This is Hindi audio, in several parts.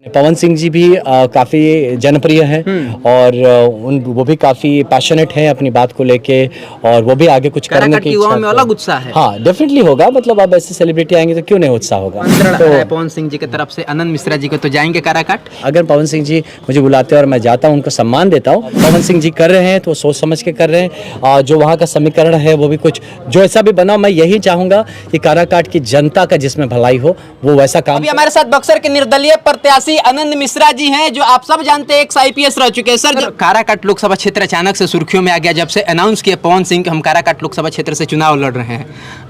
पवन सिंह जी भी काफ़ी जनप्रिय हैं और वो भी काफ़ी पैशनेट हैं अपनी बात को लेके और वो भी आगे कुछ करने की युवाओं में अलग उत्साह है। हाँ, डेफिनेटली होगा। मतलब अब ऐसे सेलिब्रिटी आएंगे तो क्यों नहीं उत्साह होगा। तो पवन सिंह जी की तरफ से आनंद मिश्रा जी को तो जाएंगे काराकाट। अगर पवन सिंह जी मुझे बुलाते हैं और मैं जाता हूँ, उनको सम्मान देता हूँ। पवन सिंह जी कर रहे हैं तो सोच समझ के कर रहे हैं। जो वहाँ का समीकरण है वो भी कुछ जो ऐसा भी बना, मैं यही चाहूँगा कि काराकाट की जनता का जिसमें भलाई हो वो वैसा काम। अभी हमारे साथ बक्सर के निर्दलीय प्रत्याशी आनंद मिश्रा जी हैं, जो आप सब जानते हैं एक आईपीएस रह चुके हैं। सर, काराकाट लोकसभा क्षेत्र अचानक से सुर्खियों में आ गया जब से अनाउंस किया पवन सिंह हम काराकाट लोकसभा क्षेत्र से चुनाव लड़ रहे हैं।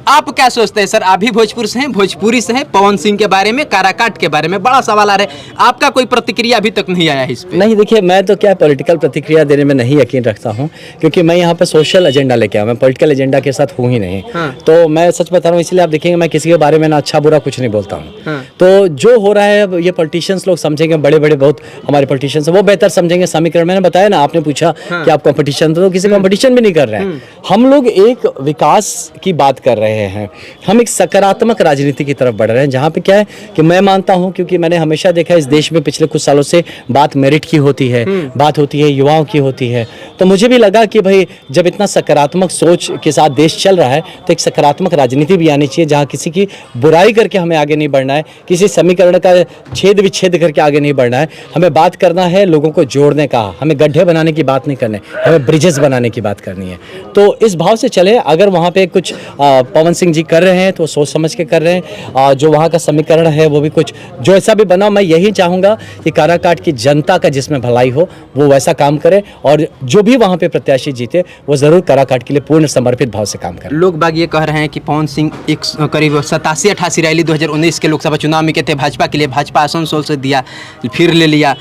आप क्या सोचते हैं सर? आप भी भोजपुर से हैं, भोजपुरी से हैं, पवन सिंह के बारे में, काराकाट के बारे में बड़ा सवाल आ रहा है। आपका कोई प्रतिक्रिया अभी तक नहीं आया है इस पे? नहीं, देखिए मैं तो क्या पॉलिटिकल प्रतिक्रिया देने में नहीं यकीन रखता हूँ, क्योंकि मैं यहाँ पे सोशल एजेंडा लेके आया, मैं पॉलिटिकल एजेंडा के साथ हूँ ही नहीं। तो मैं सच बता रहा हूँ, इसलिए आप देखेंगे मैं किसी के बारे में ना अच्छा बुरा कुछ नहीं बोलता हूँ। तो जो हो रहा है ये पॉलिटिशियंस लोग समझेंगे, बड़े बड़े बहुत हमारे पॉलिटिशियंस वो बेहतर समझेंगे समीकरण। मैंने बताया ना, आपने पूछा कि आप कंपटीशन, तो किसी कंपटीशन भी नहीं कर रहे हैं। हम लोग एक विकास की बात कर रहे हैं, हम एक सकारात्मक राजनीति की तरफ बढ़ रहे हैं, जहाँ पे क्या है कि मैं मानता हूँ, क्योंकि मैंने हमेशा देखा इस देश में पिछले कुछ सालों से बात मेरिट की होती है, बात होती है युवाओं की होती है। तो मुझे भी लगा कि भाई जब इतना सकारात्मक सोच के साथ देश चल रहा है तो एक सकारात्मक राजनीति भी आनी चाहिए, जहाँ किसी की बुराई करके हमें आगे नहीं बढ़ना है, किसी समीकरण का छेद विच्छेद करके आगे नहीं बढ़ना है। हमें बात करना है लोगों को जोड़ने का, हमें गड्ढे बनाने की बात नहीं करनी, हमें ब्रिजेस बनाने की बात करनी है। तो इस भाव से चले। अगर वहाँ पे कुछ पवन सिंह जी कर रहे हैं तो सोच समझ के कर रहे हैं। जो वहाँ का समीकरण है वो भी कुछ जो ऐसा भी बना, मैं यही चाहूँगा कि काराकाट की जनता का जिसमें भलाई हो वो वैसा काम करे, और जो भी वहाँ पे प्रत्याशी जीते वो ज़रूर काराकाट के लिए पूर्ण समर्पित भाव से काम करे। लोग बाग ये कह रहे हैं कि पवन सिंह एक करीब 87-88 रैली 2019 के लोकसभा चुनाव में कहते भाजपा के लिए, भाजपा आसनसोल से दिया, फिर ले लिया,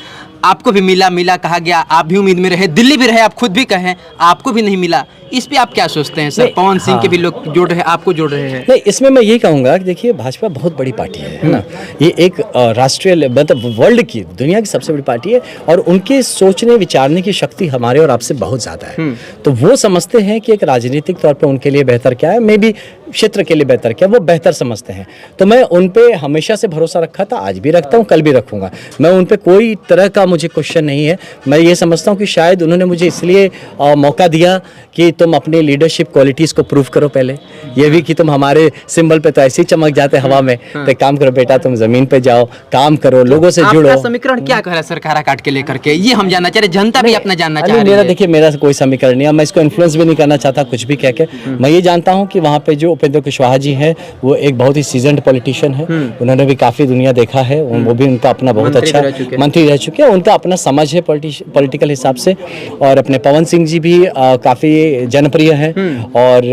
आपको भी मिला कहा गया, आप भी उम्मीद में रहे, दिल्ली भी रहे, आप खुद भी कहें आपको भी नहीं मिला। इस पे आप क्या सोचते हैं सर? पवन सिंह के भी लोग जोड़ रहे हैं, आपको जोड़ रहे हैं। नहीं, इसमें मैं यही कहूँगा कि देखिए भाजपा बहुत बड़ी पार्टी है ना। ये एक राष्ट्रीय मतलब वर्ल्ड की, दुनिया की सबसे बड़ी पार्टी है, और उनके सोचने विचारने की शक्ति हमारे और आपसे बहुत ज़्यादा है। तो वो समझते हैं कि एक राजनीतिक तौर पर उनके लिए बेहतर क्या है, मे भी क्षेत्र के लिए बेहतर क्या, वो बेहतर समझते हैं। तो मैं उन पे हमेशा से भरोसा रखा था, आज भी रखता हूँ, कल भी रखूँगा। मैं उन पे कोई तरह का मुझे क्वेश्चन नहीं है। मैं ये समझता हूँ कि शायद उन्होंने मुझे इसलिए मौका दिया कि तुम अपने लीडरशिप क्वालिटीज़ को प्रूव करो पहले। ये भी कि तुम हमारे सिंबल पे तो ऐसे ही चमक जाते हवा में, तो एक काम करो बेटा, तुम ज़मीन पे जाओ, काम करो, लोगों से जुड़ो। समीकरण क्या कह रहा है सर काराकाट के लेकर के, ये हम जानना चाह रहे, जनता भी अपना जानना चाह रही है। देखिए मेरा कोई समीकरण नहीं है, मैं इसको इन्फ्लुएंस भी नहीं करना चाहता कुछ भी कह के। मैं ये जानता हूँ कि वहाँ पे जो उपेंद्र कुशवाहा जी हैं वो एक बहुत ही सीजन्ड पॉलिटिशियन है, उन्होंने भी काफ़ी दुनिया देखा है, वो भी उनका अपना बहुत अच्छा मंत्री रह चुके हैं, उनका अपना समझ है पॉलिटिकल हिसाब से। और अपने पवन सिंह जी भी काफ़ी जनप्रिय हैं और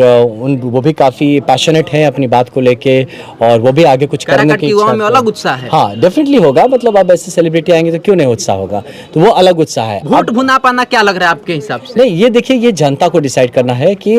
वो भी काफ़ी पैशनेट हैं अपनी बात को लेके, और वो भी आगे कुछ करने की युवाओं में अलग उत्साह है। हाँ, डेफिनेटली होगा। मतलब अब ऐसे सेलिब्रिटी आएंगे तो क्यों नहीं उत्साह होगा, तो वो अलग उत्साह है। वोट भुना पाना क्या लग रहा है आपके हिसाब से? नहीं, ये देखिए ये जनता को डिसाइड करना है कि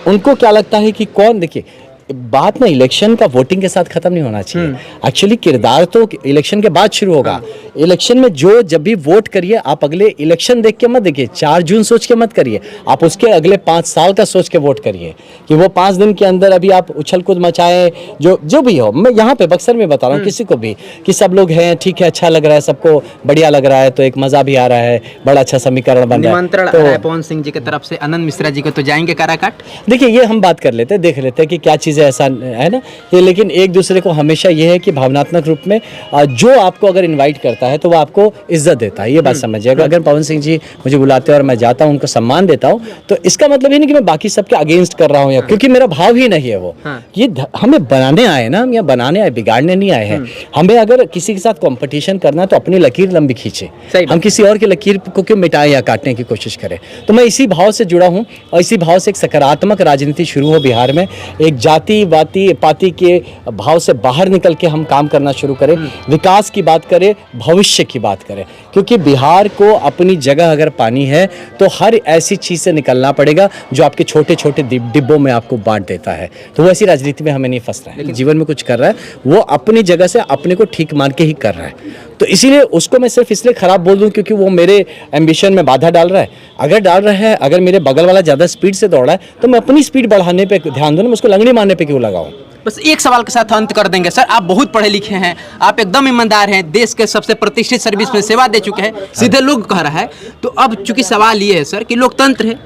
उनको क्या लगता है कि कौन। देखिए बात ना इलेक्शन का वोटिंग के साथ खत्म नहीं होना चाहिए। एक्चुअली किरदार तो इलेक्शन के बाद शुरू होगा। इलेक्शन में जो जब भी वोट करिए, आप अगले इलेक्शन देख के मत देखिए, 4 जून सोच के मत करिए, आप उसके अगले 5 साल का सोच के वोट करिए कि वो 5 दिन के अंदर अभी आप उछल कूद मचाए, जो भी हो। मैं यहाँ पे बक्सर में बता रहा हूँ किसी को भी कि सब लोग हैं, ठीक है, अच्छा लग रहा है, सबको बढ़िया लग रहा है, तो एक मजा भी आ रहा है, बड़ा अच्छा समीकरण बन रहा है। तो पवन सिंह जी की तरफ से आनंद मिश्रा जी को तो जाएंगे काराकाट। देखिए ये हम बात कर लेते हैं, देख लेते हैं कि क्या चीज़ें ऐसा है ना ये, लेकिन एक दूसरे को हमेशा ये है कि भावनात्मक रूप में जो आपको अगर इनवाइट करता है तो वो आपको इज्जत देता है, ये बात समझिएगा। अगर पवन सिंह जी मुझे बुलाते हैं और मैं जाता हूँ, उनको सम्मान देता हूँ, तो इसका मतलब ये नहीं कि मैं बाकी सबके अगेंस्ट कर रहा हूँ, या क्योंकि मेरा भाव ही नहीं है वो। ये हमें बनाने आए ना, हम यहाँ बनाने आए, बिगाड़ने नहीं आए हैं। हमें अगर किसी के साथ कॉम्पिटिशन करना है तो अपनी लकीर लंबी खींचे, हम किसी और की लकीर को क्यों मिटाए या काटने की कोशिश करें। तो मैं इसी भाव से जुड़ा हूँ और इसी भाव से एक सकारात्मक राजनीति शुरू हो बिहार में, एक जाति पाति के भाव से बाहर निकल के हम काम करना शुरू करें, विकास की बात करें, भविष्य की बात करें। क्योंकि बिहार को अपनी जगह अगर पानी है तो हर ऐसी चीज़ से निकलना पड़ेगा जो आपके छोटे छोटे डिब्बों में आपको बांट देता है। तो वो ऐसी राजनीति में हमें नहीं फंसना है। लेकिन जीवन में कुछ कर रहा है वो अपनी जगह से अपने को ठीक मान के ही कर रहा है, तो इसीलिए उसको मैं सिर्फ इसलिए खराब बोल दूं क्योंकि वो मेरे एम्बिशन में बाधा डाल रहा है। अगर डाल रहा है, अगर मेरे बगल वाला ज़्यादा स्पीड से दौड़ रहा है तो मैं अपनी स्पीड बढ़ाने पे ध्यान दूं, मैं उसको लंगड़ी मारने पे क्यों लगाऊं। बस एक सवाल के साथ अंत कर देंगे सर। आप बहुत पढ़े लिखे हैं, आप एकदम ईमानदार हैं, देश के सबसे प्रतिष्ठित सर्विस में सेवा दे चुके हैं, सीधे लोग कह रहा है। तो अब चूंकि सवाल ये है सर कि लोकतंत्र है,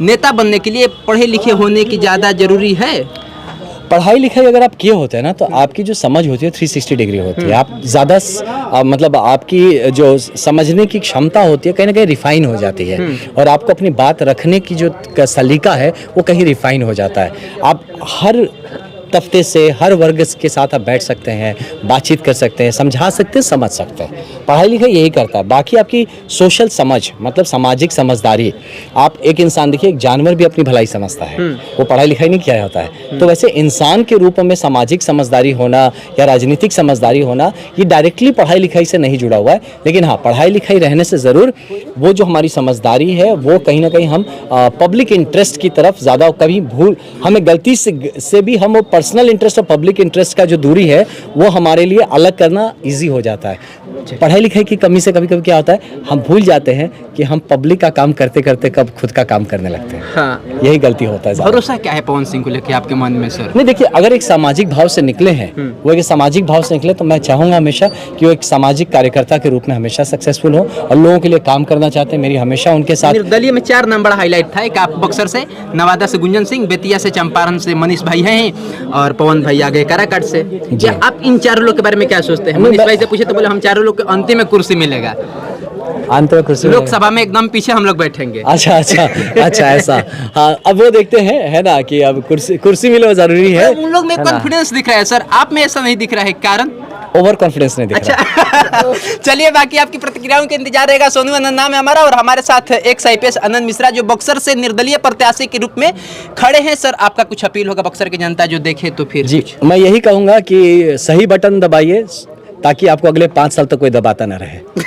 नेता बनने के लिए पढ़े लिखे होने की ज़्यादा जरूरी है? पढ़ाई लिखाई अगर आप किए होते हैं ना, तो आपकी जो समझ होती है 360 डिग्री होती है। आप ज़्यादा मतलब आपकी जो समझने की क्षमता होती है कहीं ना कहीं रिफाइन हो जाती है, और आपको अपनी बात रखने की जो सलीका है वो कहीं रिफाइन हो जाता है। आप हर तफ्ते से, हर वर्ग के साथ आप बैठ सकते हैं, बातचीत कर सकते हैं, समझा सकते हैं, समझ सकते हैं। पढ़ाई लिखाई यही करता है। बाकी आपकी सोशल समझ, मतलब सामाजिक समझदारी। आप एक इंसान देखिए, एक जानवर भी अपनी भलाई समझता है, वो पढ़ाई लिखाई नहीं किया होता है। तो वैसे इंसान के रूप में सामाजिक समझदारी होना या राजनीतिक समझदारी होना, ये डायरेक्टली पढ़ाई लिखाई से नहीं जुड़ा हुआ है। लेकिन हाँ, पढ़ाई लिखाई रहने से ज़रूर वो जो हमारी समझदारी है वो कहीं ना कहीं हम पब्लिक इंटरेस्ट की तरफ ज़्यादा कभी हमें गलती से भी हम पर्सनल इंटरेस्ट और पब्लिक इंटरेस्ट का जो दूरी है वो हमारे लिए अलग करना इजी हो जाता है। पढ़ाई लिखाई की कमी से कभी कभी क्या होता है, हम भूल जाते हैं कि हम पब्लिक का काम करते करते कब खुद का काम करने लगते हैं। हाँ, यही गलती होता है। भरोसा क्या है पवन सिंह को लेकर आपके मन में सर? नहीं, देखिए, अगर एक सामाजिक भाव से निकले हैं, वो एक सामाजिक भाव से निकले, तो मैं चाहूँगा हमेशा कि वो एक सामाजिक कार्यकर्ता के रूप में हमेशा सक्सेसफुल हो और लोगों के लिए काम करना चाहते हैं। मेरी हमेशा उनके साथ। निर्दलीय में 4 नाम बड़ा हाईलाइट था। एक आप बक्सर से, नवादा से गुंजन सिंह, बेतिया से चंपारण से मनीष भाई हैं, और पवन भाई आ गए काराकाट से। क्या आप इन चारों लोग के बारे में क्या सोचते हैं? मनीष भाई से पूछे तो बोले हम चारों लोग के अंतिम में कुर्सी मिलेगा, अंत में कुर्सी लोकसभा में एकदम पीछे हम लोग बैठेंगे। अच्छा अच्छा अच्छा, ऐसा। हाँ, अब वो देखते हैं, है ना, कि अब कुर्सी मिले जरूरी है। उन लोग में कॉन्फिडेंस दिख रहा है सर, आप में ऐसा नहीं दिख रहा है, कारण? ओवर कॉन्फिडेंस नहीं दिख रहा। अच्छा चलिए, बाकी आपकी प्रतिक्रियाओं के इंतजार रहेगा। सोनू आनंद नाम है हमारा, और हमारे साथ एक्स IPS आनंद मिश्रा, जो बक्सर से निर्दलीय प्रत्याशी के रूप में खड़े हैं। सर, आपका कुछ अपील होगा बक्सर की जनता जो देखे तो फिर? जी, मैं यही कहूँगा कि सही बटन दबाइए ताकि आपको अगले 5 साल तक कोई दबाता ना रहे।